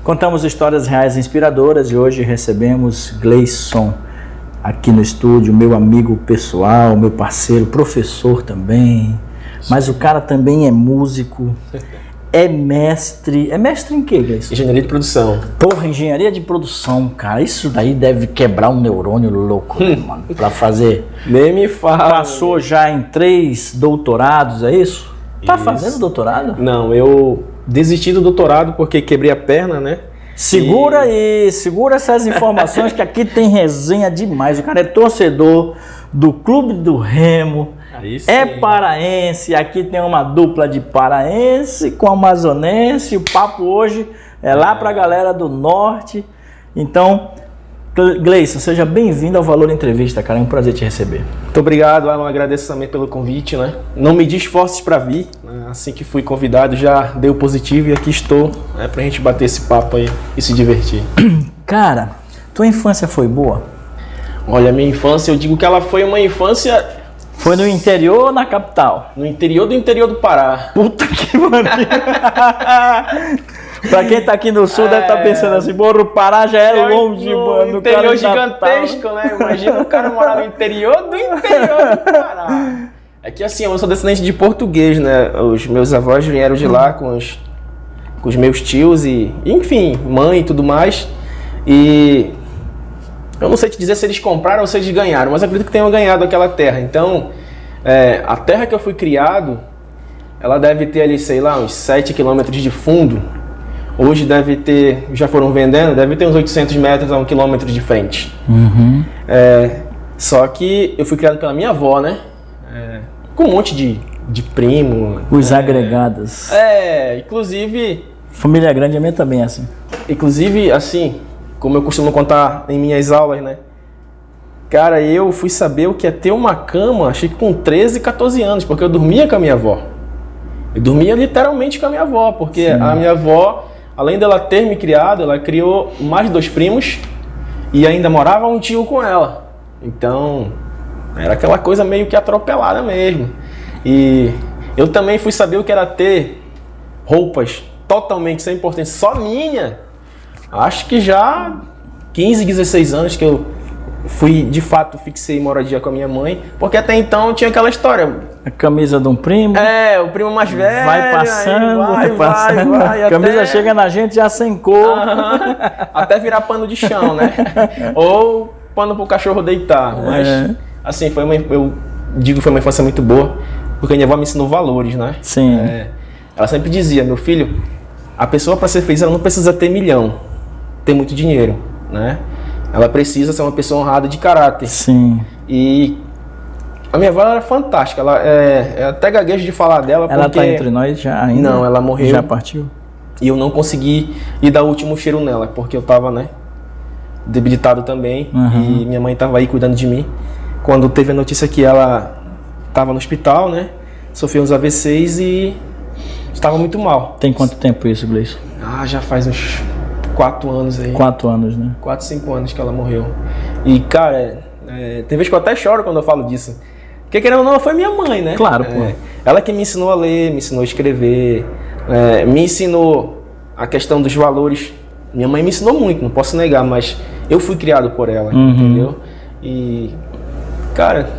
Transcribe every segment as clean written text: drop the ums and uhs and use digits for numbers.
Contamos histórias reais inspiradoras e hoje recebemos Gleison aqui no estúdio, meu amigo pessoal, meu parceiro, professor também, mas o cara também é músico, é mestre em quê, Gleison? Engenharia de produção. Porra, engenharia de produção, cara, isso daí deve quebrar um neurônio louco, né, mano, pra fazer. Nem me fala. Passou já em 3 doutorados, é isso? Tá fazendo doutorado? Não, eu desisti do doutorado porque quebrei a perna, né? Segura essas informações que aqui tem resenha demais. O cara é torcedor do Clube do Remo, é paraense, aqui tem uma dupla de paraense com amazonense. O papo hoje é lá pra galera do norte. Então, Gleison, seja bem-vindo ao Valor Entrevista, cara. É um prazer te receber. Muito obrigado, Alan. Agradeço também pelo convite, né? Não medi esforços para vir. Né? Assim que fui convidado, já deu positivo e aqui estou, né, pra gente bater esse papo aí e se divertir. Cara, tua infância foi boa? Olha, minha infância, eu digo que ela foi uma infância... Foi no interior ou na capital? No interior do Pará. Puta que pariu! Pra quem tá aqui no sul deve estar pensando assim, porra, o Pará já é longe, mano. Interior gigantesco, né? Imagina o cara morar no interior do Pará. É que assim, eu sou descendente de português, né? Os meus avós vieram de lá com os meus tios e, enfim, mãe e tudo mais. E eu não sei te dizer se eles compraram ou se eles ganharam, mas acredito que tenham ganhado aquela terra. Então, a terra que eu fui criado, ela deve ter ali, sei lá, uns 7 quilômetros de fundo. Hoje deve ter, já foram vendendo, deve ter uns 800 metros a 1 quilômetro de frente. Uhum. Só que eu fui criado pela minha avó, né? Com um monte de primo. Os agregados. Inclusive... Família grande a minha também é assim. Inclusive, assim, como eu costumo contar em minhas aulas, né? Cara, eu fui saber o que é ter uma cama, achei que com 13, 14 anos, porque eu dormia com a minha avó. Eu dormia literalmente com a minha avó, porque a minha avó... Além dela ter me criado, ela criou mais 2 primos e ainda morava um tio com ela. Então, era aquela coisa meio que atropelada mesmo. E eu também fui saber o que era ter roupas totalmente sem importância, só minha. Acho que já 15, 16 anos que eu fui, de fato, fixei moradia com a minha mãe, porque até então tinha aquela história. A camisa de um primo. O primo mais velho. Vai passando, vai. A camisa chega na gente já sem cor. Até virar pano de chão, né? Ou pano pro cachorro deitar. Mas, assim, eu digo que foi uma infância muito boa, porque a minha avó me ensinou valores, né? Sim. Ela sempre dizia, meu filho, a pessoa para ser feliz, ela não precisa ter milhão, ter muito dinheiro, né? Ela precisa ser uma pessoa honrada de caráter. Sim. E a minha avó era fantástica. Ela até gaguejo de falar dela. Ela porque... tá entre nós já ainda? Não, ela morreu. Já partiu? E eu não consegui ir dar o último cheiro nela, porque eu tava, né, debilitado também. Uhum. E minha mãe tava aí cuidando de mim. Quando teve a notícia que ela tava no hospital, né, sofreu uns AVCs e estava muito mal. Tem quanto tempo isso, Gleison? Já faz uns 4 anos aí. 4 anos, né? 4, 5 anos que ela morreu. E, cara, tem vezes que eu até choro quando eu falo disso. Porque, querendo ou não, ela foi minha mãe, né? Claro, pô. Ela que me ensinou a ler, me ensinou a escrever, me ensinou a questão dos valores. Minha mãe me ensinou muito, não posso negar, mas eu fui criado por ela, entendeu? E, cara,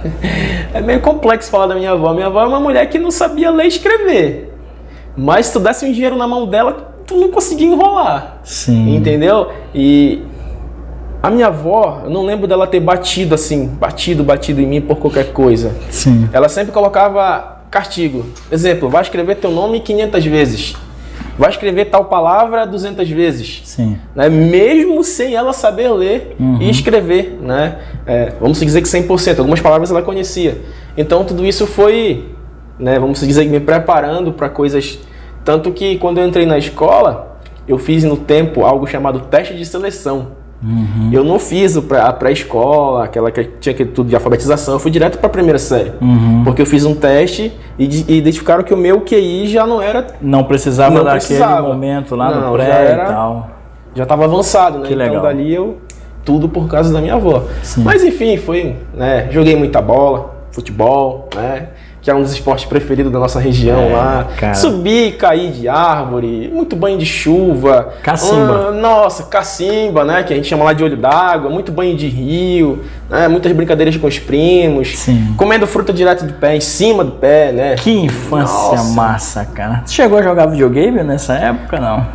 é meio complexo falar da minha avó. Minha avó é uma mulher que não sabia ler e escrever. Mas se tu desse um dinheiro na mão dela, tu não conseguia enrolar. Sim. Entendeu? E a minha avó, eu não lembro dela ter batido em mim por qualquer coisa. Sim. Ela sempre colocava castigo. Exemplo, vai escrever teu nome 500 vezes. Vai escrever tal palavra 200 vezes. Sim. Né? Mesmo sem ela saber ler e escrever. Né? Vamos dizer que 100%. Algumas palavras ela conhecia. Então tudo isso foi, né, vamos dizer, me preparando para coisas. Tanto que quando eu entrei na escola, eu fiz no tempo algo chamado teste de seleção. Eu não fiz a pré-escola, aquela que tinha que tudo de alfabetização, eu fui direto para a primeira série. Porque eu fiz um teste e identificaram que o meu QI já não era... Não precisava daquele momento lá no pré e tal. Já estava avançado, né? Que legal. Então dali tudo por causa da minha avó. Sim. Mas enfim, foi, né? Joguei muita bola, futebol, né? que é um dos esportes preferidos da nossa região lá. Cara. Subir e cair de árvore, muito banho de chuva. Cacimba. Nossa, cacimba, né? Que a gente chama lá de olho d'água, muito banho de rio, né? Muitas brincadeiras com os primos. Sim. Comendo fruta direto do pé, em cima do pé, né? Que infância massa, cara. Você chegou a jogar videogame nessa época, não?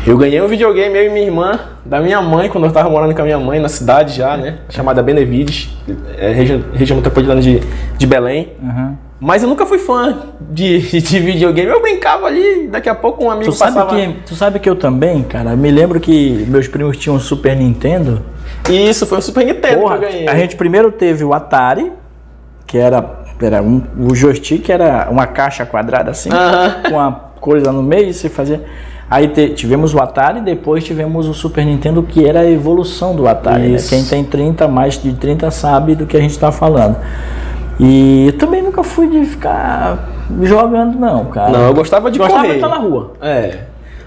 Eu ganhei um videogame, eu e minha irmã, da minha mãe, quando eu tava morando com a minha mãe na cidade já, né? Chamada Benevides, região metropolitana de Belém. Uhum. Mas eu nunca fui fã de videogame. Eu brincava ali, daqui a pouco um amigo passava... Tu sabe que eu também, cara, me lembro que meus primos tinham um Super Nintendo. Isso, foi o Super Nintendo. Porra, que eu ganhei. A gente primeiro teve o Atari, que o joystick era uma caixa quadrada assim, com uma coisa no meio e você fazia... Aí tivemos o Atari, depois tivemos o Super Nintendo, que era a evolução do Atari. Né? Quem tem mais de 30 sabe do que a gente está falando. E eu também nunca fui de ficar jogando, não, cara. Não, eu gostava de correr. De estar na rua.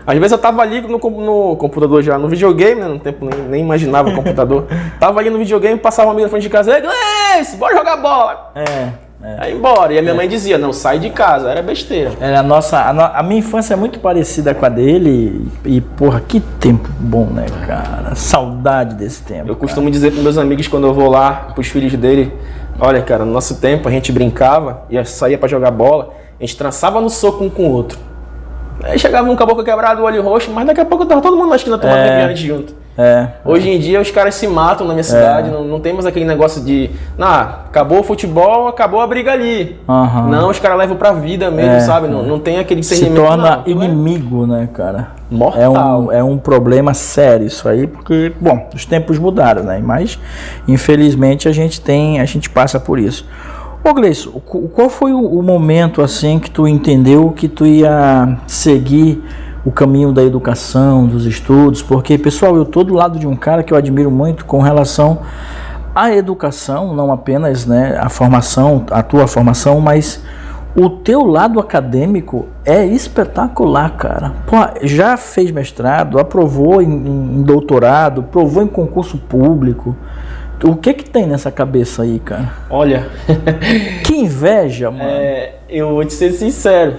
Às vezes eu tava ali no computador já, no videogame, né? No tempo nem imaginava computador. Tava ali no videogame, passava uma amiga na frente de casa, Gleice, bora jogar bola. Aí embora. E a minha mãe dizia, não, sai de casa. Era besteira. A minha infância é muito parecida com a dele. E, porra, que tempo bom, né, cara? Saudade desse tempo. Eu costumo dizer pros meus amigos quando eu vou lá, pros filhos dele, olha, cara, no nosso tempo a gente brincava e saía pra jogar bola, a gente trançava no soco um com o outro. Aí chegava um caboclo quebrado, o olho roxo, mas daqui a pouco tava todo mundo na esquina tomando refrigerante junto. Hoje em dia os caras se matam na minha cidade, não temos aquele negócio de acabou o futebol, acabou a briga ali. Não, os caras levam pra vida mesmo, sabe? Não tem aquele discernimento. Se torna inimigo, né, cara? Mortal. É um problema sério isso aí, porque, bom, os tempos mudaram, né? Mas, infelizmente, a gente passa por isso. Ô Gleison, qual foi o momento, assim, que tu entendeu que tu ia seguir o caminho da educação, dos estudos? Porque, pessoal, eu tô do lado de um cara que eu admiro muito com relação à educação, não apenas, né, a tua formação, mas o teu lado acadêmico é espetacular, cara. Pô, já fez mestrado, aprovou em doutorado, provou em concurso público. O que tem nessa cabeça aí, cara? Olha... Que inveja, mano. Eu vou te ser sincero.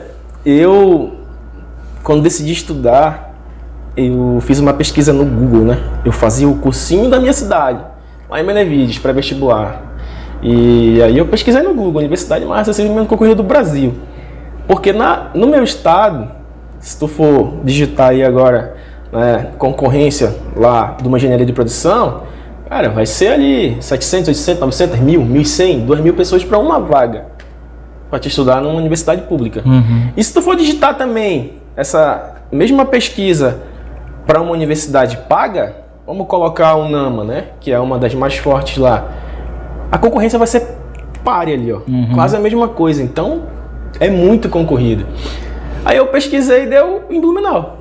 Quando decidi estudar, eu fiz uma pesquisa no Google, né? Eu fazia o cursinho da minha cidade, lá em Benevides, pré-vestibular. E aí eu pesquisei no Google, Universidade mais acessível concorrida do Brasil. Porque no meu estado, se tu for digitar aí agora, né, concorrência lá de uma engenharia de produção, cara, vai ser ali 700, 800, 900, 1.000, 1.100, 2.000 pessoas para uma vaga para te estudar numa universidade pública. E se tu for digitar também essa mesma pesquisa para uma universidade paga, vamos colocar a UNAMA, né, que é uma das mais fortes lá, a concorrência vai ser páreo ali, ó, quase a mesma coisa. Então é muito concorrido. Aí eu pesquisei e deu em Blumenau.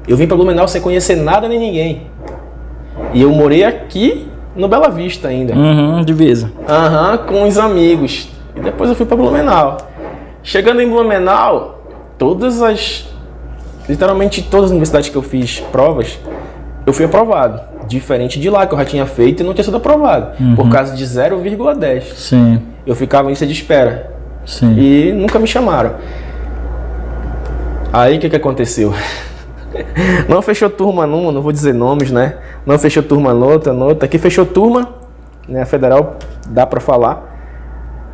Eu vim para Blumenau sem conhecer nada nem ninguém. E eu morei aqui no Bela Vista ainda. Divisa. Com os amigos. E depois eu fui para Blumenau. Chegando em Blumenau, literalmente todas as universidades que eu fiz provas, eu fui aprovado. Diferente de lá, que eu já tinha feito e não tinha sido aprovado. Por causa de 0,10. Sim. Eu ficava em lista de espera. Sim. E nunca me chamaram. Aí o que aconteceu? Não fechou turma numa, não vou dizer nomes, né? Não fechou turma noutra. Aqui fechou turma, né? A federal, dá pra falar.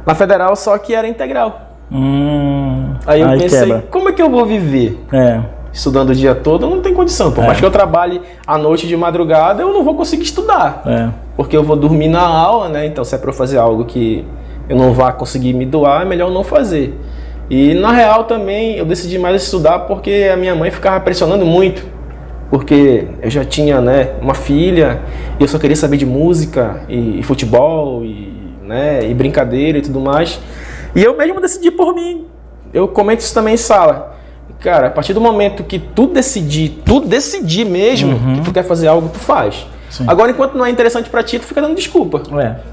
Na federal, só que era integral. Aí eu pensei, quebra. Como é que eu vou viver? Estudando o dia todo, eu não tenho condição. Por mais que eu trabalhe à noite de madrugada, eu não vou conseguir estudar. Porque eu vou dormir na aula, né? Então, se é pra eu fazer algo que eu não vá conseguir me doar, é melhor não fazer. E na real também eu decidi mais estudar porque a minha mãe ficava pressionando muito. Porque eu já tinha, né, uma filha e eu só queria saber de música e futebol e brincadeira e tudo mais. E eu mesmo decidi por mim. Eu comento isso também em sala. Cara, a partir do momento que tu decidir mesmo que tu quer fazer algo, tu faz. Sim. Agora, enquanto não é interessante pra ti, tu fica dando desculpa.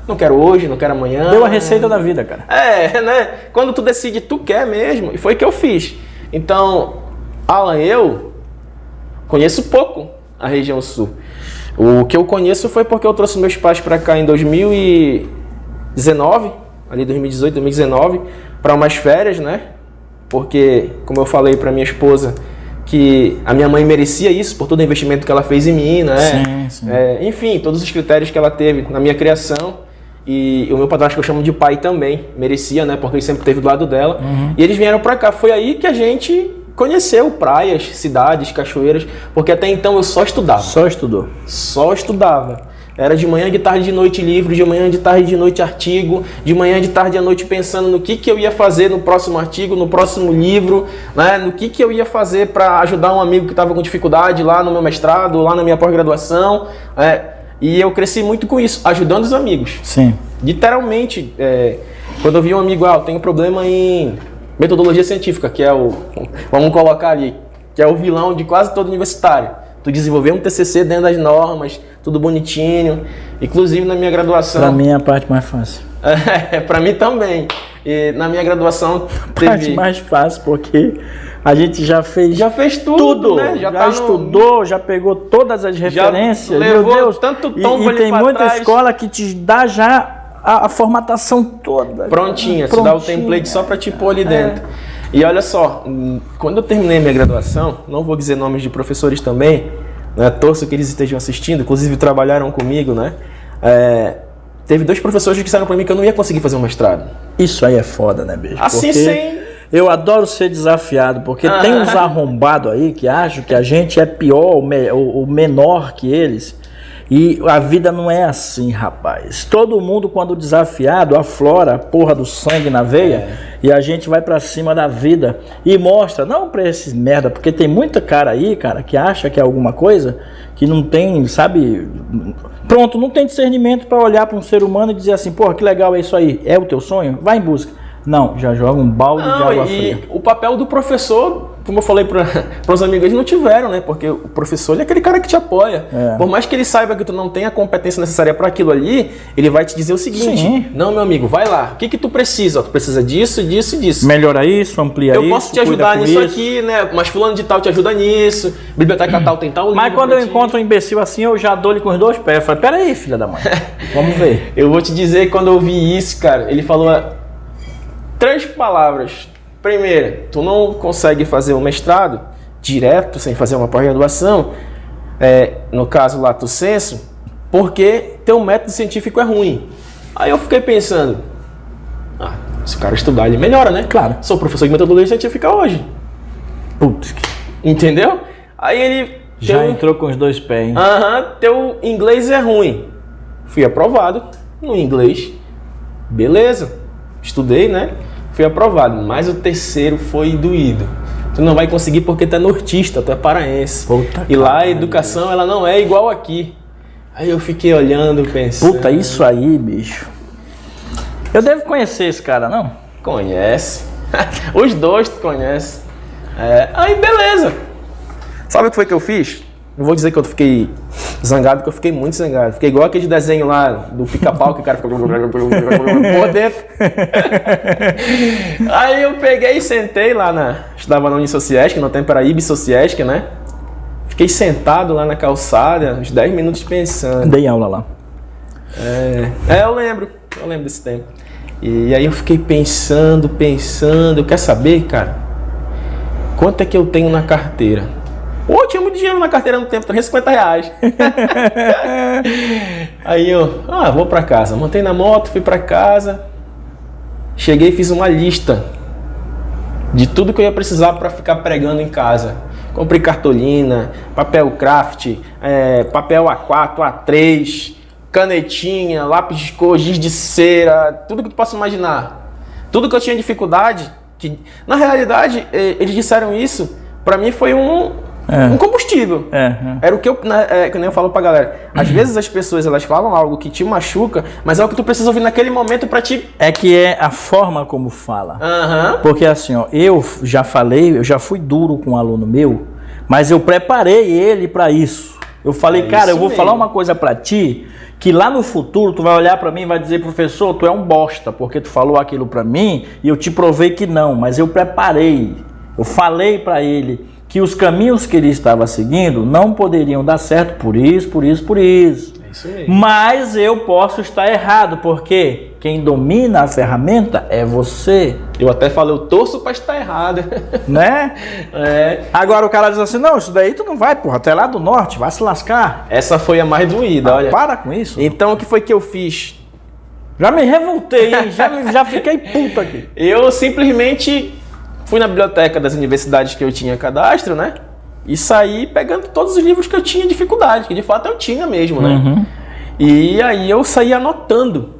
Não quero hoje, não quero amanhã. Deu a receita da vida, cara. Né? Quando tu decide, tu quer mesmo. E foi o que eu fiz. Então, Alan, eu conheço pouco a região sul. O que eu conheço foi porque eu trouxe meus pais pra cá em 2019, ali 2018, 2019, para umas férias, né? Porque, como eu falei para minha esposa, que a minha mãe merecia isso por todo o investimento que ela fez em mim, né? Sim, sim. Enfim, todos os critérios que ela teve na minha criação. E o meu padrasto, que eu chamo de pai também, merecia, né? Porque ele sempre esteve do lado dela. E eles vieram para cá. Foi aí que a gente conheceu praias, cidades, cachoeiras, porque até então eu só estudava. Só estudou? Só estudava. Era de manhã, de tarde, de noite livro, de manhã, de tarde, de noite artigo, de manhã, de tarde, à noite pensando no que eu ia fazer no próximo artigo, no próximo livro, né? No que eu ia fazer para ajudar um amigo que estava com dificuldade lá no meu mestrado, lá na minha pós-graduação. E eu cresci muito com isso, ajudando os amigos. Sim. Literalmente, quando eu vi um amigo, eu tenho problema em metodologia científica, que é vamos colocar ali, que é o vilão de quase todo universitário. Tu desenvolver um TCC dentro das normas, tudo bonitinho. Inclusive na minha graduação... Pra mim é a parte mais fácil. Pra mim também. E na minha graduação teve... Parte mais fácil, porque a gente já fez tudo, né? Já estudou, já pegou todas as referências. Levou, meu Deus, tanto tombo e tem muita trás. escola que te dá já a formatação toda. Prontinha, você dá o template só pra te pôr ali dentro. E olha só, quando eu terminei minha graduação, não vou dizer nomes de professores também, né? Torço que eles estejam assistindo, inclusive trabalharam comigo, né? Teve 2 professores que disseram pra mim que eu não ia conseguir fazer um mestrado. Isso aí é foda, né, beijo? Assim sem... Eu adoro ser desafiado, porque tem uns arrombados aí que acham que a gente é pior ou menor que eles. E a vida não é assim, rapaz. Todo mundo, quando desafiado, aflora a porra do sangue na veia e a gente vai pra cima da vida e mostra, não pra esses merda, porque tem muita cara aí, cara, que acha que é alguma coisa que não tem, sabe... Pronto, não tem discernimento pra olhar pra um ser humano e dizer assim, porra, que legal é isso aí, é o teu sonho? Vai em busca. Não, já joga um balde de água fria. O papel do professor, como eu falei para os amigos, eles não tiveram, né? Porque o professor ele é aquele cara que te apoia. Por mais que ele saiba que tu não tem a competência necessária para aquilo ali, ele vai te dizer o seguinte: Sim. Não, meu amigo, vai lá. O que tu precisa? Tu precisa disso, disso e disso. Melhora isso, amplia isso. Eu posso te ajudar nisso aqui, né? Mas fulano de tal te ajuda nisso. Biblioteca tal tem tal livro. Mas quando eu encontro um imbecil assim, eu já dou-lhe com os 2 pés. Eu falo, peraí, filha da mãe. Vamos ver. Eu vou te dizer, quando eu ouvi isso, cara, ele falou 3 palavras. Primeira, tu não consegue fazer um mestrado direto, sem fazer uma pós-graduação, no caso lato sensu, porque teu método científico é ruim. Aí eu fiquei pensando, se o cara estudar, ele melhora, né? Claro. Sou professor de metodologia científica hoje. Putz. Entendeu? Aí ele... Já entrou com os 2 pés, hein? Teu inglês é ruim. Fui aprovado no inglês. Beleza. Estudei, né? Fui aprovado, mas o terceiro foi doído. Tu não vai conseguir porque tu é nortista, tu é paraense. Puta e lá a educação, ela não é igual aqui. Aí eu fiquei olhando, pensando... Puta, isso aí, bicho. Eu devo conhecer esse cara, não? Conhece. Os 2 tu conhece. Aí beleza. Sabe o que foi que eu fiz? Não vou dizer que eu fiquei zangado, porque eu fiquei muito zangado. Fiquei igual aquele desenho lá do pica-pau que o cara fica por dentro. Aí eu peguei e sentei lá estudava na Unisociesc, no tempo era Ibsociesc, né? Fiquei sentado lá na calçada, uns 10 minutos pensando. Dei aula lá. Eu lembro desse tempo. E aí eu fiquei pensando, quer saber, cara? Quanto é que eu tenho na carteira? Tinha muito dinheiro na carteira no tempo, R$350. Aí eu, vou pra casa. Montei na moto, fui pra casa. Cheguei e fiz uma lista de tudo que eu ia precisar pra ficar pregando em casa. Comprei cartolina, papel craft, papel A4, A3, canetinha, lápis de cor, giz de cera, tudo que tu possa imaginar. Tudo que eu tinha dificuldade, que na realidade eles disseram isso, pra mim foi um combustível. Era o que que nem eu falo pra galera. Às vezes as pessoas elas falam algo que te machuca, mas é o que tu precisa ouvir naquele momento pra te... É que é a forma como fala. Porque assim, eu já falei, eu já fui duro com um aluno meu, mas eu preparei ele pra isso. Eu falei, cara, eu vou falar uma coisa pra ti, que lá no futuro tu vai olhar pra mim e vai dizer, professor, tu é um bosta, porque tu falou aquilo pra mim e eu te provei que não, mas eu preparei. Eu falei pra ele que os caminhos que ele estava seguindo não poderiam dar certo por isso. É isso mesmo. Mas eu posso estar errado, porque quem domina a ferramenta é você. Eu até falei, eu torço pra estar errado. Né? É. Agora o cara diz assim, não, isso daí tu não vai, porra, até lá do norte, vai se lascar. Essa foi a mais doída, olha. Para com isso. Então, o que foi que eu fiz? Já me revoltei, hein? Já fiquei puto aqui. Eu simplesmente fui na biblioteca das universidades que eu tinha cadastro, né? E saí pegando todos os livros que eu tinha dificuldade, que de fato eu tinha mesmo, né? Uhum. E aí eu saía anotando.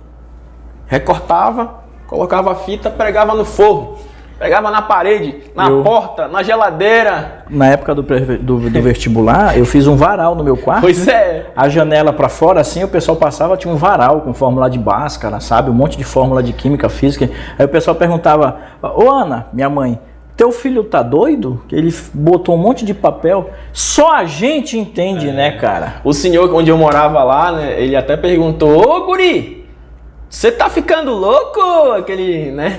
Recortava, colocava a fita, pregava no forro, pregava na parede, na porta, na geladeira. Na época do vestibular, eu fiz um varal no meu quarto. Pois é. A janela pra fora, assim, o pessoal passava, tinha um varal com fórmula de Bhaskara, sabe? Um monte de fórmula de química, física. Aí o pessoal perguntava, ô Ana, minha mãe, teu filho tá doido? Que ele botou um monte de papel. Só a gente entende, né, cara? O senhor onde eu morava lá, né, ele até perguntou, ô guri, você tá ficando louco? Aquele, né?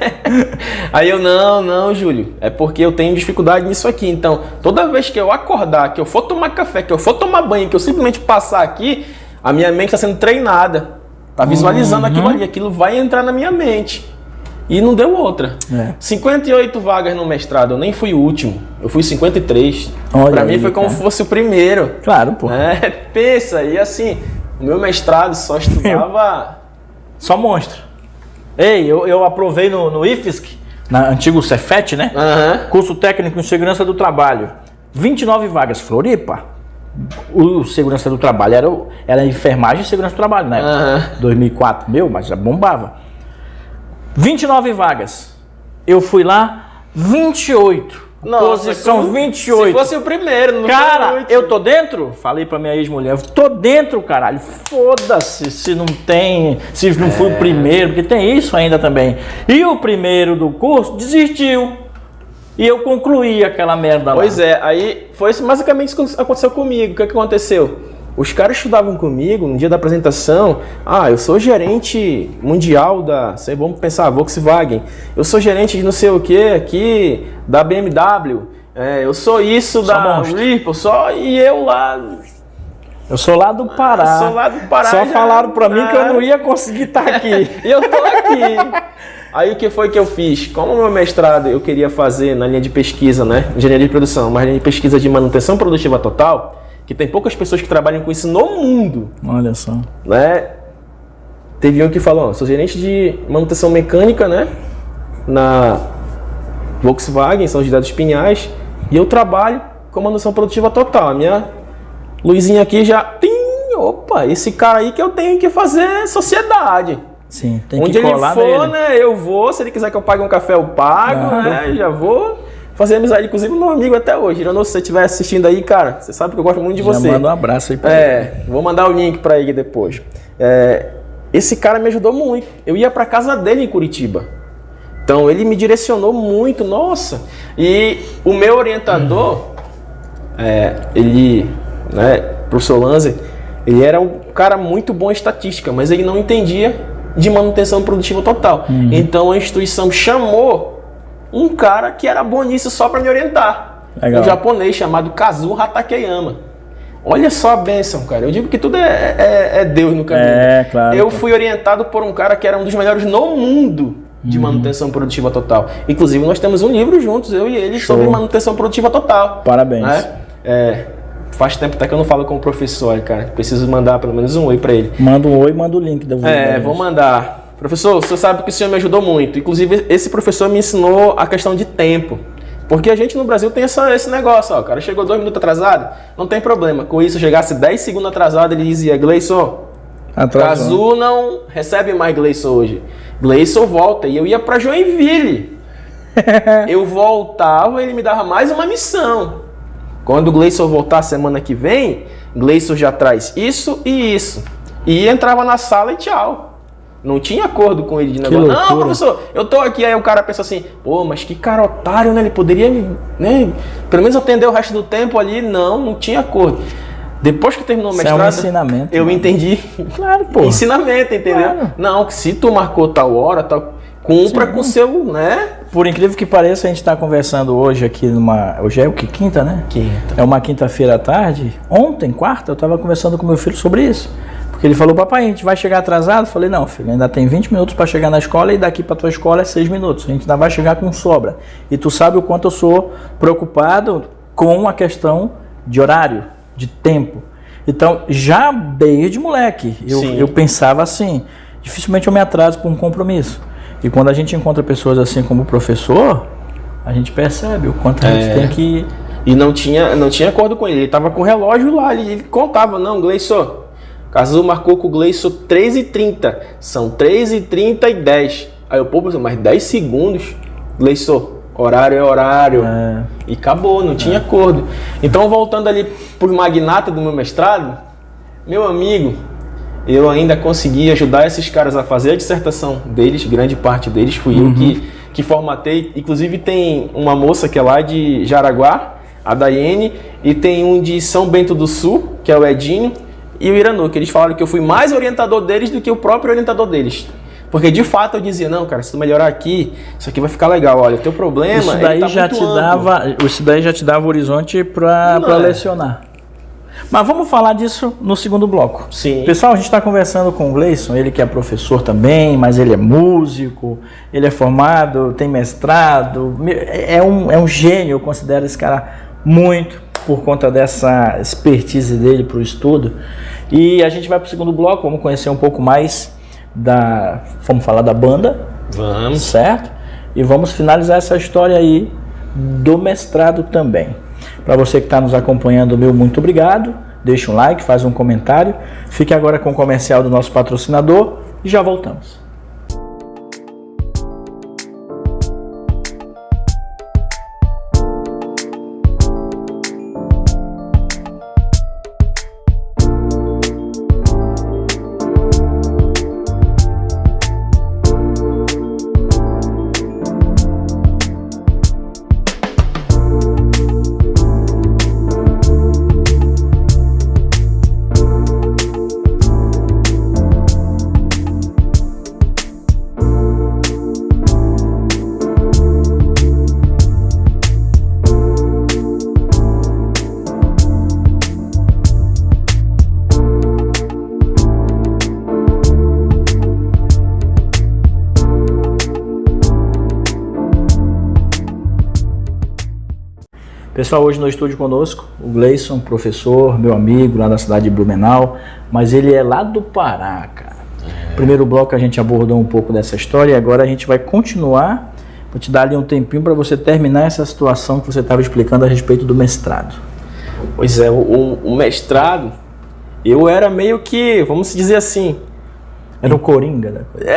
Aí eu, não, Júlio, é porque eu tenho dificuldade nisso aqui. Então, toda vez que eu acordar, que eu for tomar café, que eu for tomar banho, que eu simplesmente passar aqui, a minha mente está sendo treinada. Tá visualizando aquilo ali, aquilo vai entrar na minha mente. E não deu outra. 58 vagas no mestrado, eu nem fui o último. Eu fui 53. Pra mim foi como se fosse o primeiro. Claro, pô. Pensa, e assim, o meu mestrado só estudava... Só monstro. Ei, eu aprovei no IFSC, na antigo Cefet, né? Curso Técnico em Segurança do Trabalho. 29 vagas, Floripa. O Segurança do Trabalho era enfermagem e Segurança do Trabalho, né? 2004, mas já bombava. 29 vagas. Eu fui lá, 28. Nossa, posição 28. Se fosse o primeiro, não cara, foi o eu tô dentro? Falei pra minha ex-mulher, eu tô dentro, caralho. Foda-se se não tem, se não fui o primeiro, porque tem isso ainda também. E o primeiro do curso desistiu. E eu concluí aquela merda lá. Pois é, aí foi basicamente isso que aconteceu comigo. O que aconteceu? Os caras estudavam comigo no dia da apresentação. Eu sou gerente mundial vamos pensar, Volkswagen. Eu sou gerente de não sei o que aqui, da BMW. Eu sou isso da Ripple, e eu lá... Eu sou lá do Pará. Sou lá do Pará. Só falaram pra mim que eu não ia conseguir estar aqui. E eu tô aqui. Aí o que foi que eu fiz? Como o meu mestrado eu queria fazer na linha de pesquisa, né? Engenharia de produção, mas linha de pesquisa de manutenção produtiva total, que tem poucas pessoas que trabalham com isso no mundo. Olha só. Né? Teve um que falou, sou gerente de manutenção mecânica, né? Na Volkswagen, São José dos Pinhais, e eu trabalho com manutenção produtiva total. A minha luzinha aqui já... Opa, esse cara aí que eu tenho que fazer sociedade. Sim, tem onde que colar ele for, nele. né? Eu vou. Se ele quiser que eu pague um café, eu pago, né? Já vou fazer amizade, inclusive, com meu amigo até hoje. Se você estiver assistindo aí, cara, você sabe que eu gosto muito de você. Manda um abraço aí pra ele. Vou mandar o link pra ele depois. Esse cara me ajudou muito. Eu ia pra casa dele em Curitiba. Então, ele me direcionou muito, nossa. E o meu orientador, ele, né, professor Lanzer, ele era um cara muito bom em estatística, mas ele não entendia de manutenção produtiva total. Então a instituição chamou um cara que era bom nisso só para me orientar. Legal. Um japonês chamado Kazuo Hatakeyama. Olha só a bênção, cara. Eu digo que tudo é Deus no caminho. Claro. Eu fui orientado por um cara que era um dos melhores no mundo de manutenção produtiva total. Inclusive nós temos um livro juntos, eu e ele, sobre manutenção produtiva total. Parabéns. Né? Faz tempo até que eu não falo com o professor, cara. Preciso mandar pelo menos um oi pra ele. Manda um oi e manda o link da vou mandar. Professor, o senhor sabe que o senhor me ajudou muito. Inclusive, esse professor me ensinou a questão de tempo. Porque a gente no Brasil tem esse negócio, ó. O cara chegou 2 minutos atrasado, não tem problema. Com isso, chegasse 10 segundos atrasado, ele dizia, Gleison, Kazuo não recebe mais Gleison hoje. Gleison volta. E eu ia pra Joinville. Eu voltava e ele me dava mais uma missão. Quando o Gleison voltar semana que vem, Gleison já traz isso e isso. E entrava na sala e tchau. Não tinha acordo com ele de negócio. Não, professor, eu tô aqui. Aí o cara pensa assim, pô, mas que cara otário, né? Ele poderia, né? Pelo menos atender o resto do tempo ali. Não tinha acordo. Depois que terminou o mestrado, é um ensinamento, eu entendi. Claro, pô. Ensinamento, entendeu? Claro. Não, que se tu marcou tal hora, tal... Cumpra com o seu, né? Por incrível que pareça, a gente está conversando hoje aqui hoje é o que? Quinta, né? Quinta. É uma quinta-feira à tarde. Ontem, quarta, eu estava conversando com meu filho sobre isso. Porque ele falou, papai, a gente vai chegar atrasado? Eu falei, não, filho, ainda tem 20 minutos para chegar na escola e daqui para tua escola é 6 minutos. A gente ainda vai chegar com sobra. E tu sabe o quanto eu sou preocupado com a questão de horário, de tempo. Então, já desde moleque, eu pensava assim, dificilmente eu me atraso por um compromisso. E quando a gente encontra pessoas assim como o professor, a gente percebe o quanto a gente tem que... E não tinha acordo com ele tava com o relógio lá, ele contava, não, Gleison, Cazu marcou com o Gleison 3h30, são 3h30 e 10. Aí o povo, mas 10 segundos, Gleison, horário é horário. E acabou, não tinha acordo. Então, voltando ali pro magnata do meu mestrado, meu amigo, eu ainda consegui ajudar esses caras a fazer a dissertação deles, grande parte deles fui eu que formatei. Inclusive tem uma moça que é lá de Jaraguá, a Daiane, e tem um de São Bento do Sul, que é o Edinho, e o Iranu, que eles falaram que eu fui mais orientador deles do que o próprio orientador deles. Porque de fato eu dizia, não, cara, se tu melhorar aqui, isso aqui vai ficar legal. Olha, o teu problema isso daí tá já muito te dava, isso daí já te dava horizonte para lecionar. Mas vamos falar disso no segundo bloco. Sim. Pessoal, a gente está conversando com o Gleison, ele que é professor também, mas ele é músico, ele é formado, tem mestrado, é um gênio, eu considero esse cara muito, por conta dessa expertise dele para o estudo. E a gente vai para o segundo bloco, vamos conhecer um pouco mais vamos falar da banda. Vamos. Certo? E vamos finalizar essa história aí do mestrado também. Para você que está nos acompanhando, meu muito obrigado. Deixa um like, faz um comentário. Fique agora com o comercial do nosso patrocinador e já voltamos. Pessoal, hoje no estúdio conosco, o Gleison, professor, meu amigo lá da cidade de Blumenau, mas ele é lá do Pará, cara. Primeiro bloco a gente abordou um pouco dessa história e agora a gente vai continuar. Vou te dar ali um tempinho para você terminar essa situação que você estava explicando a respeito do mestrado. Pois é, o mestrado, eu era meio que, vamos dizer assim... Era o coringa da coisa?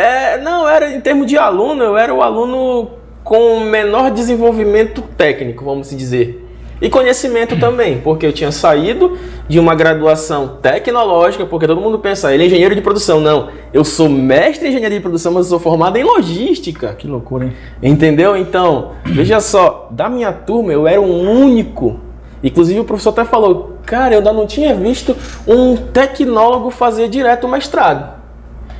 Não, era em termos de aluno, eu era o aluno com menor desenvolvimento técnico, vamos dizer. E conhecimento também, porque eu tinha saído de uma graduação tecnológica, porque todo mundo pensa, ele é engenheiro de produção. Não, eu sou mestre em engenharia de produção, mas eu sou formado em logística. Que loucura, hein? Entendeu? Então, veja só, da minha turma eu era o único, inclusive o professor até falou, cara, eu ainda não tinha visto um tecnólogo fazer direto o mestrado.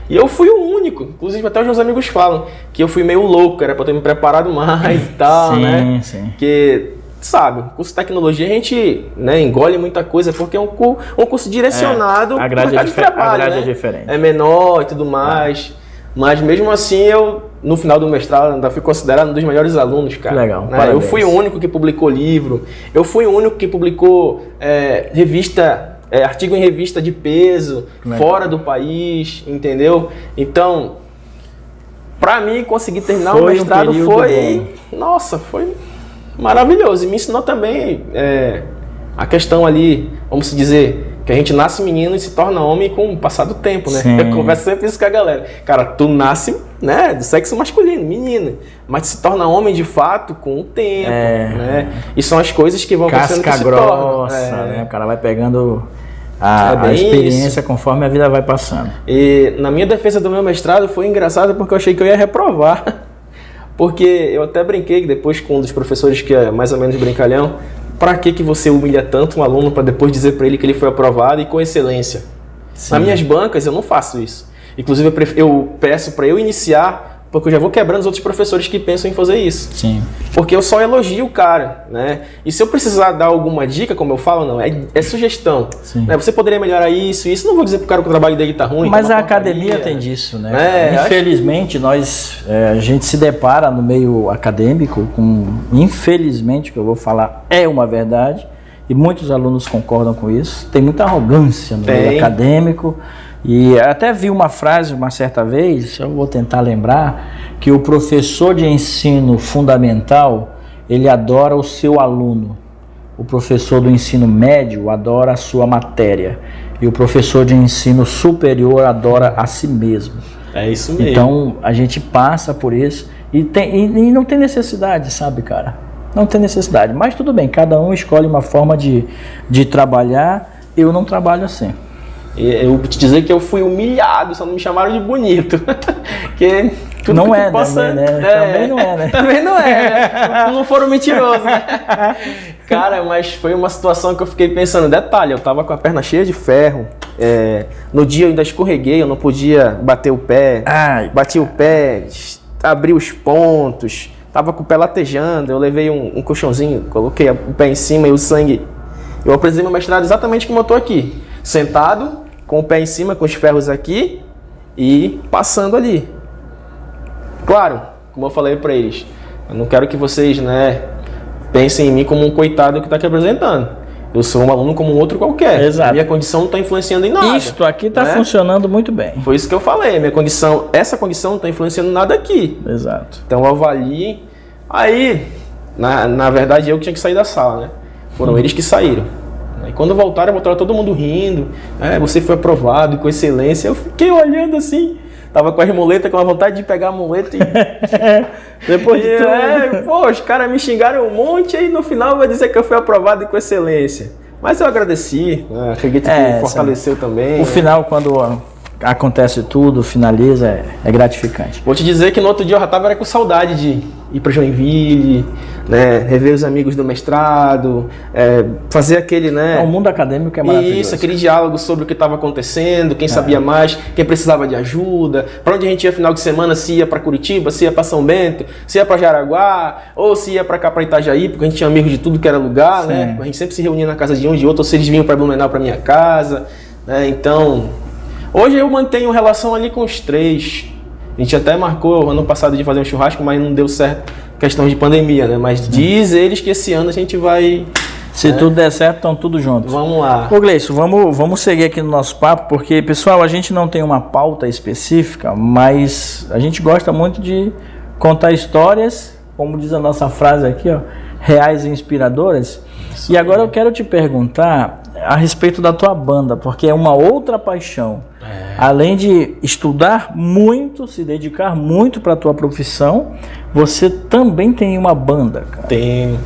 E eu fui o único, inclusive até os meus amigos falam que eu fui meio louco, era pra eu ter me preparado mais e tal, sim, né? Sim. Porque... sabe, curso de tecnologia a gente, né, engole muita coisa porque é um curso direcionado a grade para o mercado de trabalho, a grade né? é diferente. É menor e tudo mais. Mas mesmo assim eu, no final do mestrado, ainda fui considerado um dos melhores alunos, cara. Legal, né? Eu fui o único que publicou livro, eu fui o único que publicou artigo em revista de peso, fora do país, entendeu? Então, pra mim conseguir terminar o mestrado foi maravilhoso. E me ensinou também a questão ali, vamos dizer, que a gente nasce menino e se torna homem com o passar do tempo, né? Sim. Eu converso sempre isso com a galera. Cara, tu nasce, né, do sexo masculino, menino, mas se torna homem de fato com o tempo, né? E são as coisas que vão acontecendo que se grossa, né? O cara vai pegando a experiência conforme a vida vai passando. E na minha defesa do meu mestrado foi engraçado porque eu achei que eu ia reprovar. Porque eu até brinquei depois com um dos professores que é mais ou menos brincalhão, pra que você humilha tanto um aluno para depois dizer para ele que ele foi aprovado e com excelência? Sim. Nas minhas bancas eu não faço isso. Inclusive eu peço para eu iniciar porque eu já vou quebrando os outros professores que pensam em fazer isso. Sim. Porque eu só elogio o cara, né? E se eu precisar dar alguma dica, como eu falo, não, é sugestão. Né? Você poderia melhorar isso, não vou dizer pro cara que o trabalho dele tá ruim. Mas a academia tem disso, né? Infelizmente, a gente se depara no meio acadêmico com, infelizmente, o que eu vou falar é uma verdade, e muitos alunos concordam com isso, tem muita arrogância no meio acadêmico. E até vi uma frase uma certa vez, eu vou tentar lembrar, que o professor de ensino fundamental, ele adora o seu aluno. O professor do ensino médio adora a sua matéria. E o professor de ensino superior adora a si mesmo. É isso mesmo. Então, a gente passa por isso e não tem necessidade, sabe, cara? Não tem necessidade. Mas tudo bem, cada um escolhe uma forma de trabalhar. Eu não trabalho assim. Eu vou te dizer que eu fui humilhado, só não me chamaram de bonito. Que tudo não que é, possa... também, né? Também não é, né? Também não é, né? Não foram mentirosos, né? Cara, mas foi uma situação que eu fiquei pensando. Detalhe, eu tava com a perna cheia de ferro. No dia eu ainda escorreguei, eu não podia bater o pé. Bati o pé, abri os pontos, tava com o pé latejando. Eu levei um colchãozinho, coloquei o pé em cima e o sangue. Eu apresentei meu mestrado exatamente como eu tô aqui. Sentado, com o pé em cima, com os ferros aqui e passando ali. Claro, como eu falei para eles, eu não quero que vocês, né, pensem em mim como um coitado que está aqui apresentando. Eu sou um aluno como um outro qualquer. Exato. Minha condição não está influenciando em nada. Isto aqui está funcionando muito bem. Foi isso que eu falei. Essa condição não está influenciando nada aqui. Exato. Então avaliem. Aí, na verdade, eu que tinha que sair da sala, né? Foram eles que saíram. E quando voltaram todo mundo rindo. Você foi aprovado com excelência. Eu fiquei olhando assim. Tava com as muletas, com a vontade de pegar a muleta e... Depois de tudo. Os caras me xingaram um monte e no final vai dizer que eu fui aprovado com excelência. Mas eu agradeci, acredito que fortaleceu também. O final, quando acontece tudo, finaliza, é gratificante. Vou te dizer que no outro dia eu já tava com saudade de ir para Joinville, né, rever os amigos do mestrado, fazer aquele, né... O mundo acadêmico é maravilhoso. Isso, aquele diálogo sobre o que estava acontecendo, quem sabia mais, quem precisava de ajuda, para onde a gente ia final de semana, se ia para Curitiba, se ia para São Bento, se ia para Jaraguá, ou se ia para cá para Itajaí, porque a gente tinha amigos de tudo que era lugar, né? A gente sempre se reunia na casa de um de outro, ou se eles vinham para Blumenau, para minha casa, né? Então, hoje eu mantenho relação ali com os 3. A gente até marcou ano passado de fazer um churrasco, mas não deu certo, questão de pandemia, né? Mas diz eles que esse ano a gente vai... Se tudo der certo, estão tudo juntos. Vamos lá. Ô Gleison, vamos seguir aqui no nosso papo, porque, pessoal, a gente não tem uma pauta específica, mas a gente gosta muito de contar histórias, como diz a nossa frase aqui, ó, reais e inspiradoras. E agora eu quero te perguntar a respeito da tua banda, porque é uma outra paixão. Além de estudar muito, se dedicar muito para a tua profissão, você também tem uma banda, cara. Tenho.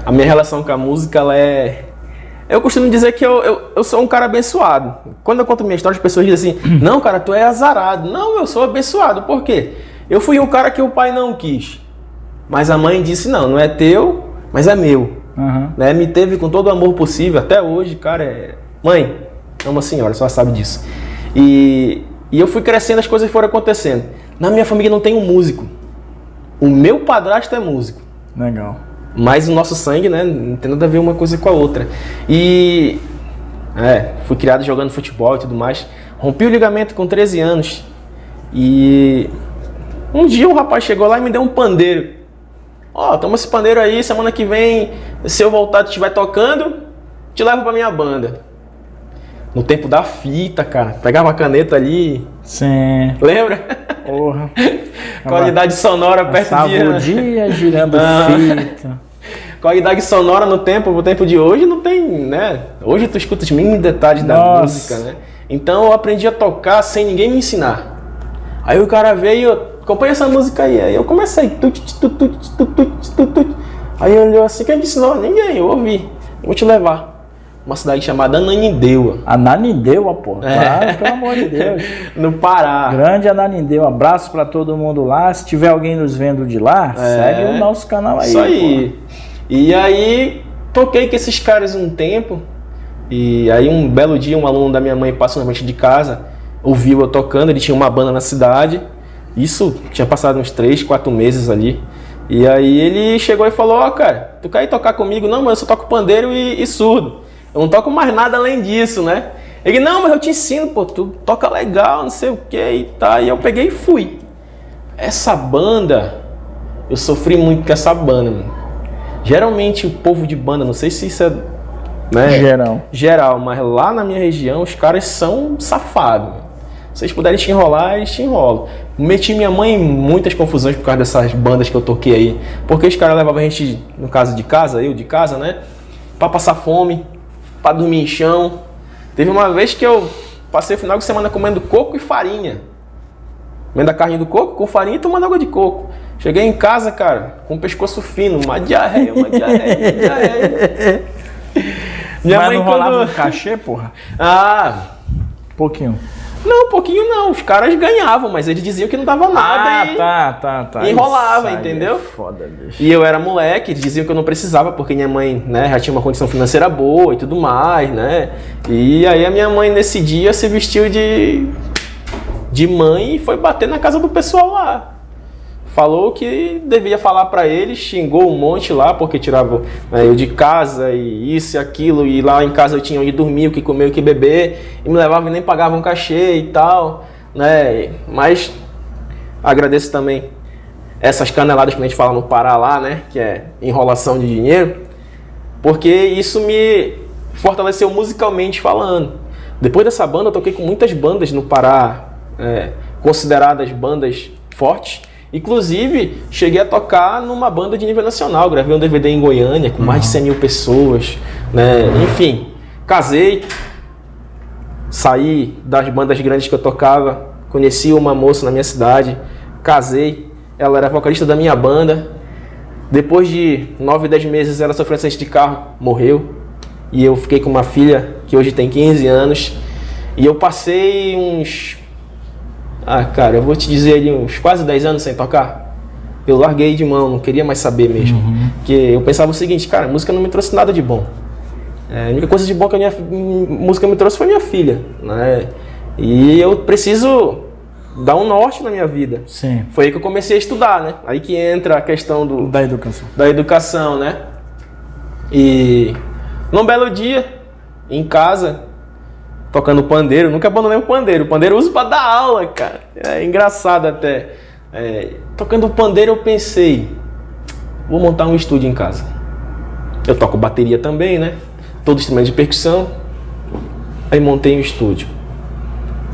A minha relação com a música, ela é... Eu costumo dizer que eu sou um cara abençoado. Quando eu conto minha história, as pessoas dizem assim, não, cara, tu é azarado. Não, eu sou abençoado. Por quê? Eu fui um cara que o pai não quis. Mas a mãe disse, não é teu, mas é meu. Né? Me teve com todo o amor possível. Até hoje, cara, Mãe, amo a senhora, só sabe disso. E eu fui crescendo, as coisas foram acontecendo. Na minha família não tem um músico. O meu padrasto é músico. Legal. Mas o nosso sangue, né, não tem nada a ver uma coisa com a outra. E fui criado jogando futebol e tudo mais. Rompi o ligamento com 13 anos. E um dia um rapaz chegou lá e me deu um pandeiro. Toma esse pandeiro aí, semana que vem, se eu voltar e estiver tocando, te levo pra minha banda. No tempo da fita, cara. Pegava a caneta ali. Sim. Lembra? Porra. Qualidade sonora perto de... dia girando fita. Qualidade sonora no tempo de hoje não tem, né? Hoje tu escuta os mínimos detalhes da música, né? Então eu aprendi a tocar sem ninguém me ensinar. Aí o cara veio, acompanha essa música aí. Aí eu comecei. Aí ele olhou assim, quem me ensinou? Ninguém, eu ouvi. Eu vou te levar. Uma cidade chamada Ananindeua. Ananindeua, pô. Claro, pelo amor de Deus. No Pará. Grande Ananindeua. Abraço pra todo mundo lá. Se tiver alguém nos vendo de lá, segue o nosso canal aí. Isso aí. Pô. E aí, toquei com esses caras um tempo. E aí, um belo dia, um aluno da minha mãe passou na frente de casa, ouviu eu tocando. Ele tinha uma banda na cidade. Isso tinha passado uns 3, 4 meses ali. E aí ele chegou e falou, ó, cara, tu quer ir tocar comigo? Não, mas eu só toco pandeiro e surdo. Eu não toco mais nada além disso, né? Ele, não, mas eu te ensino, pô, tu toca legal, não sei o que e tá. E eu peguei e fui. Essa banda, eu sofri muito com essa banda, mano. Geralmente o povo de banda, não sei se isso é... né, geral, mas lá na minha região os caras são safados. Se vocês puderem te enrolar, eles te enrolam. Meti minha mãe em muitas confusões por causa dessas bandas que eu toquei aí. Porque os caras levavam a gente, no caso de casa, eu de casa, né? Pra passar fome, pra dormir em chão. Teve uma vez que eu passei o final de semana comendo coco e farinha. Comendo a carne do coco com farinha e tomando água de coco. Cheguei em casa, cara, com o pescoço fino, uma diarreia. Minha mãe não rolava um cachê, porra? Pouquinho. Não, pouquinho não. Os caras ganhavam, mas eles diziam que não dava nada. Tá. E enrolava, entendeu? Foda, bicho. E eu era moleque, eles diziam que eu não precisava, porque minha mãe, né, já tinha uma condição financeira boa e tudo mais, né? E aí a minha mãe, nesse dia, se vestiu de mãe e foi bater na casa do pessoal lá. Falou que devia falar pra eles, xingou um monte lá, porque tirava eu de casa e isso e aquilo, e lá em casa eu tinha onde dormir, o que comer, o que beber, e me levavam e nem pagavam cachê e tal, né? Mas agradeço também essas caneladas que a gente fala no Pará lá, né? Que é enrolação de dinheiro, porque isso me fortaleceu musicalmente falando. Depois dessa banda, eu toquei com muitas bandas no Pará, consideradas bandas fortes. Inclusive, cheguei a tocar numa banda de nível nacional, gravei um DVD em Goiânia com mais de 100 mil pessoas, né? Enfim, casei, saí das bandas grandes que eu tocava, conheci uma moça na minha cidade, casei, ela era vocalista da minha banda. Depois de 9, 10 meses ela sofreu um acidente de carro, morreu, e eu fiquei com uma filha que hoje tem 15 anos, e eu passei uns... cara, eu vou te dizer ali uns quase 10 anos sem tocar. Eu larguei de mão, não queria mais saber mesmo. Porque eu pensava o seguinte, cara, a música não me trouxe nada de bom. A única coisa de bom que a minha música me trouxe foi minha filha, né? E eu preciso dar um norte na minha vida. Sim. Foi aí que eu comecei a estudar, né? Aí que entra a questão da educação, né? E num belo dia, em casa, tocando pandeiro, nunca abandonei o pandeiro. O pandeiro eu uso pra dar aula, cara. É engraçado até. Tocando pandeiro eu pensei, vou montar um estúdio em casa. Eu toco bateria também, né? Todo instrumento de percussão. Aí montei um estúdio.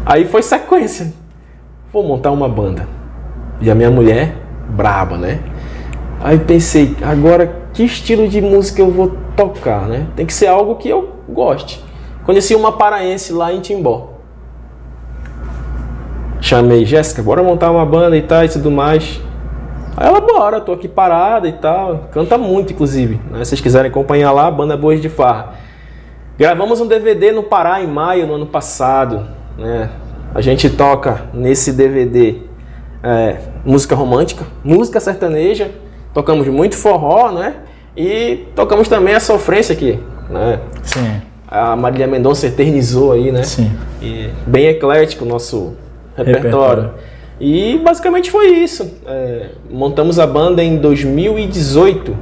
Aí foi sequência. Vou montar uma banda. E a minha mulher, braba, né? Aí pensei, agora que estilo de música eu vou tocar, né? Tem que ser algo que eu goste. Conheci uma paraense lá em Timbó. Chamei, Jéssica, bora montar uma banda e tal e tudo mais. Aí ela, bora, tô aqui parada e tal. Canta muito, inclusive, né? Se vocês quiserem acompanhar lá, Banda Boas de Farra. Gravamos um DVD no Pará em maio do ano passado, né? A gente toca nesse DVD música romântica, música sertaneja, tocamos muito forró, né? E tocamos também a sofrência aqui, né? Sim. A Marília Mendonça eternizou aí, né? Sim. E bem eclético o nosso repertório. E basicamente foi isso. Montamos a banda em 2018.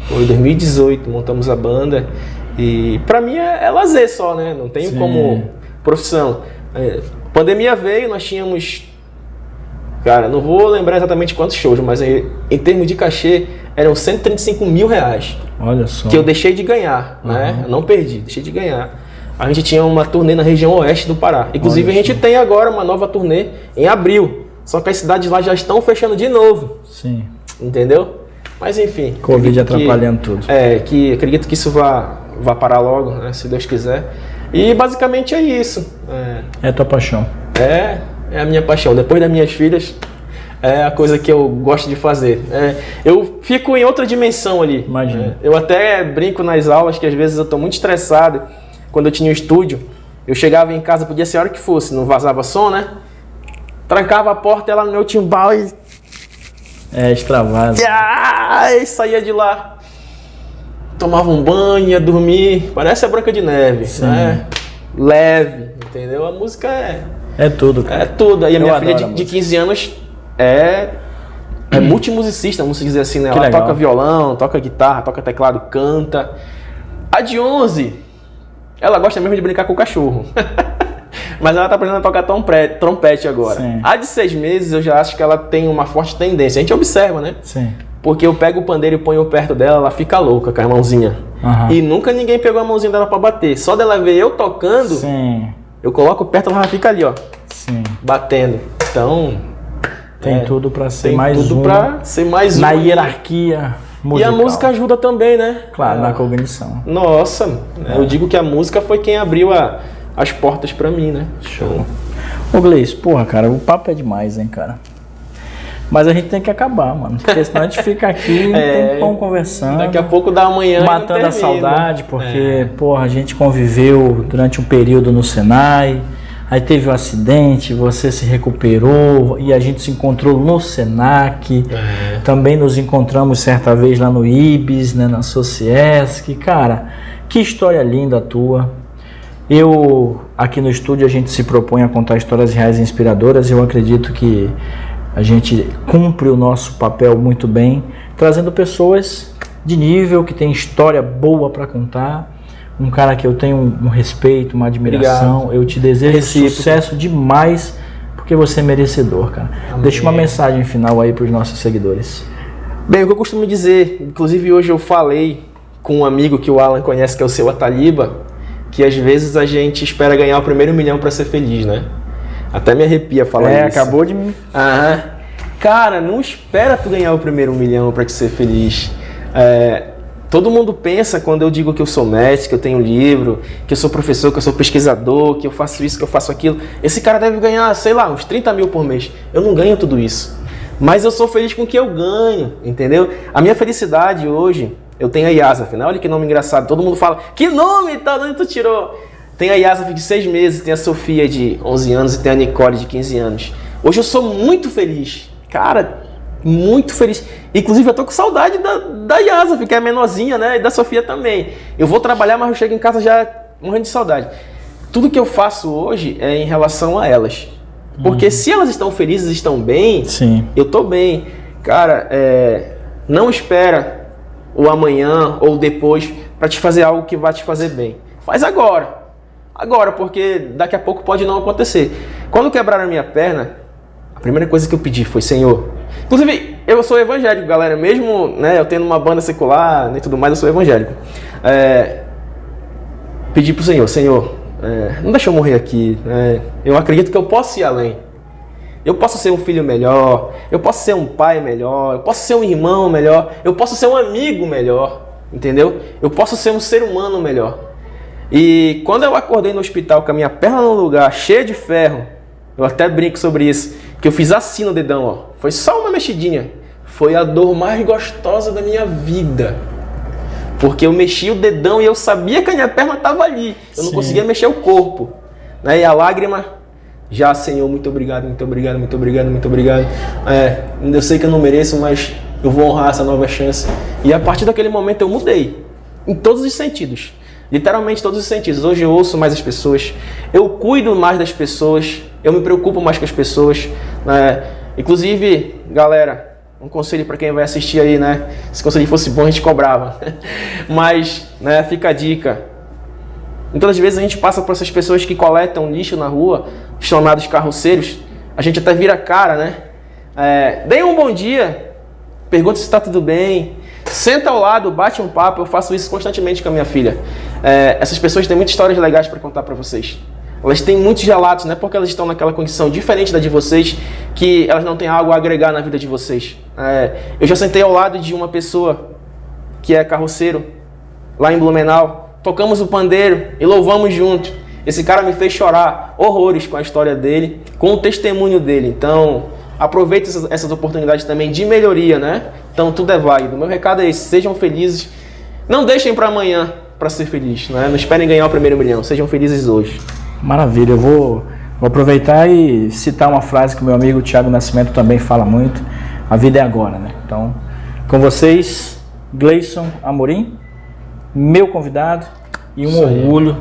Foi 2018, montamos a banda. E pra mim é lazer só, né? Não tenho como profissão. Pandemia veio, nós tínhamos... Cara, não vou lembrar exatamente quantos shows, mas em termos de cachê, eram 135 mil reais. Olha só. Que eu deixei de ganhar, né? Eu não perdi, deixei de ganhar. A gente tinha uma turnê na região oeste do Pará. Inclusive, a gente tem agora uma nova turnê em abril. Só que as cidades lá já estão fechando de novo. Sim. Entendeu? Mas enfim. Covid atrapalhando tudo. Acredito que isso vá parar logo, né? Se Deus quiser. E basicamente é isso. É a tua paixão. É a minha paixão. Depois das minhas filhas, é a coisa que eu gosto de fazer. Eu fico em outra dimensão ali. Imagina. Eu até brinco nas aulas que às vezes eu estou muito estressado. Quando eu tinha um estúdio, eu chegava em casa, podia ser a hora que fosse, não vazava som, né? Trancava a porta, ela no meu timbal e... extravasa. E saía de lá. Tomava um banho, ia dormir. Parece a Branca de Neve, né? Leve, entendeu? A música é tudo, cara. É tudo. Aí a minha filha de 15 anos é multimusicista, vamos dizer assim, né? Que Ela legal. toca violão, toca guitarra, toca teclado, canta. A de 11, ela gosta mesmo de brincar com o cachorro. Mas ela tá aprendendo a tocar trompete agora. Sim. A de 6 meses, eu já acho que ela tem uma forte tendência. A gente observa, né? Sim. Porque eu pego o pandeiro e ponho perto dela, ela fica louca com a mãozinha. Aham. E nunca ninguém pegou a mãozinha dela pra bater. Só dela ver eu tocando, Sim. eu coloco perto, ela fica ali, ó, Sim. batendo. Então, Tem tudo pra ser tem mais tudo um pra ser mais na um. hierarquia E musical. a música ajuda também, né? Claro, na cognição. Nossa, eu digo que a música foi quem abriu as portas pra mim, né? Show. Ô Gleice, porra, cara, o papo é demais, hein, cara. Mas a gente tem que acabar, mano. Porque senão a gente fica aqui um tempão conversando. Daqui a pouco dá amanhã. Matando a saudade, porque, porra, a gente conviveu durante um período no Senai, aí teve um acidente, você se recuperou e a gente se encontrou no Senac. Também nos encontramos certa vez lá no IBS, né, na Sociesc. Cara, que história linda a tua. Eu, aqui no estúdio, a gente se propõe a contar histórias reais e inspiradoras. Eu acredito que a gente cumpre o nosso papel muito bem, trazendo pessoas de nível, que tem história boa para contar. Um cara que eu tenho um respeito, uma admiração. Obrigado. Eu te desejo Recíproco. sucesso demais, porque você é merecedor, cara. Amém. Deixa uma mensagem final aí para os nossos seguidores. Bem, o que eu costumo dizer, inclusive hoje eu falei com um amigo que o Alan conhece, que é o seu Ataliba, que às vezes a gente espera ganhar o primeiro milhão para ser feliz, né? Até me arrepia falar isso. Acabou de me... Aham. Cara, não espera tu ganhar o primeiro milhão para te ser feliz. Todo mundo pensa, quando eu digo que eu sou mestre, que eu tenho livro, que eu sou professor, que eu sou pesquisador, que eu faço isso, que eu faço aquilo. Esse cara deve ganhar, sei lá, uns 30 mil por mês. Eu não ganho tudo isso. Mas eu sou feliz com o que eu ganho, entendeu? A minha felicidade hoje, eu tenho a Yasaf, né? Olha que nome engraçado. Todo mundo fala, que nome e tal, de onde tu tirou? Tem a Yasaf de 6 meses, tem a Sofia de 11 anos e tem a Nicole de 15 anos. Hoje eu sou muito feliz. Cara, muito feliz. Inclusive eu tô com saudade da Yasaf, que é a menorzinha, né? E da Sofia também. Eu vou trabalhar, mas eu chego em casa já morrendo de saudade. Tudo que eu faço hoje é em relação a elas. Porque se elas estão felizes, estão bem, Sim. eu tô bem. Cara, não espera o amanhã ou depois para te fazer algo que vai te fazer bem. Faz agora. Agora, porque daqui a pouco pode não acontecer. Quando quebraram a minha perna, a primeira coisa que eu pedi foi, Senhor... Inclusive, eu sou evangélico, galera. Mesmo, né, eu tendo uma banda secular e tudo mais, eu sou evangélico. Pedi pro Senhor, não deixa eu morrer aqui. Eu acredito que eu posso ir além. Eu posso ser um filho melhor, eu posso ser um pai melhor, eu posso ser um irmão melhor, eu posso ser um amigo melhor, entendeu? Eu posso ser um ser humano melhor. E quando eu acordei no hospital com a minha perna no lugar, cheia de ferro, eu até brinco sobre isso, que eu fiz assim no dedão, ó. Foi só uma mexidinha. Foi a dor mais gostosa da minha vida. Porque eu mexi o dedão e eu sabia que a minha perna estava ali. Eu não conseguia mexer o corpo. Né? E a lágrima, já, Senhor, muito obrigado, muito obrigado, muito obrigado, muito obrigado. Eu sei que eu não mereço, mas eu vou honrar essa nova chance. E a partir daquele momento eu mudei. Em todos os sentidos. Literalmente todos os sentidos. Hoje eu ouço mais as pessoas, eu cuido mais das pessoas, eu me preocupo mais com as pessoas. Inclusive, galera, um conselho para quem vai assistir aí, né? Se o conselho fosse bom, a gente cobrava. Mas, né, fica a dica. Muitas vezes a gente passa por essas pessoas que coletam lixo na rua, os chamados carroceiros, a gente até vira cara, né? Deem um bom dia, pergunta se está tudo bem, senta ao lado, bate um papo. Eu faço isso constantemente com a minha filha. Essas pessoas têm muitas histórias legais para contar para vocês. Elas têm muitos relatos, não é porque elas estão naquela condição diferente da de vocês que elas não têm algo a agregar na vida de vocês. Eu já sentei ao lado de uma pessoa que é carroceiro, lá em Blumenau, tocamos o pandeiro e louvamos junto. Esse cara me fez chorar horrores com a história dele, com o testemunho dele. Então, aproveite essas oportunidades também de melhoria, né? Então, tudo é válido. Meu recado é esse, sejam felizes. Não deixem para amanhã para ser feliz, né? Não esperem ganhar o primeiro milhão, sejam felizes hoje. Maravilha, eu vou aproveitar e citar uma frase que o meu amigo Thiago Nascimento também fala muito: a vida é agora, né? Então, com vocês, Gleison Amorim, meu convidado, e um orgulho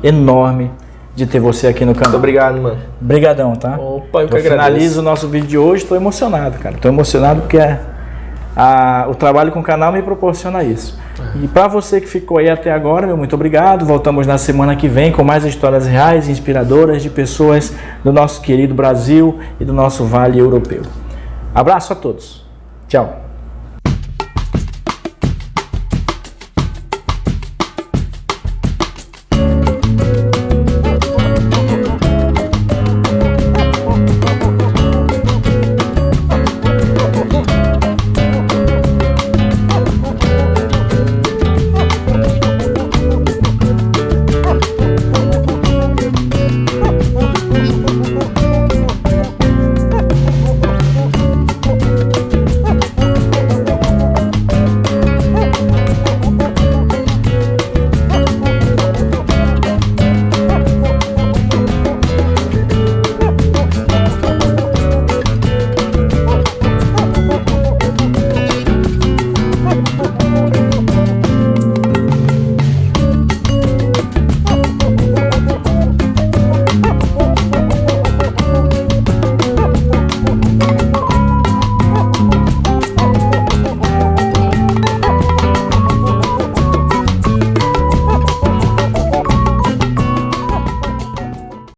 enorme de ter você aqui no canal. Muito obrigado, mano. Obrigadão, tá? Opa, eu que Eu agradeço. finalizo o nosso vídeo de hoje, tô emocionado, cara. Tô emocionado porque o trabalho com o canal me proporciona isso. E para você que ficou aí até agora, meu muito obrigado. Voltamos na semana que vem com mais histórias reais e inspiradoras de pessoas do nosso querido Brasil e do nosso Vale Europeu. Abraço a todos. Tchau.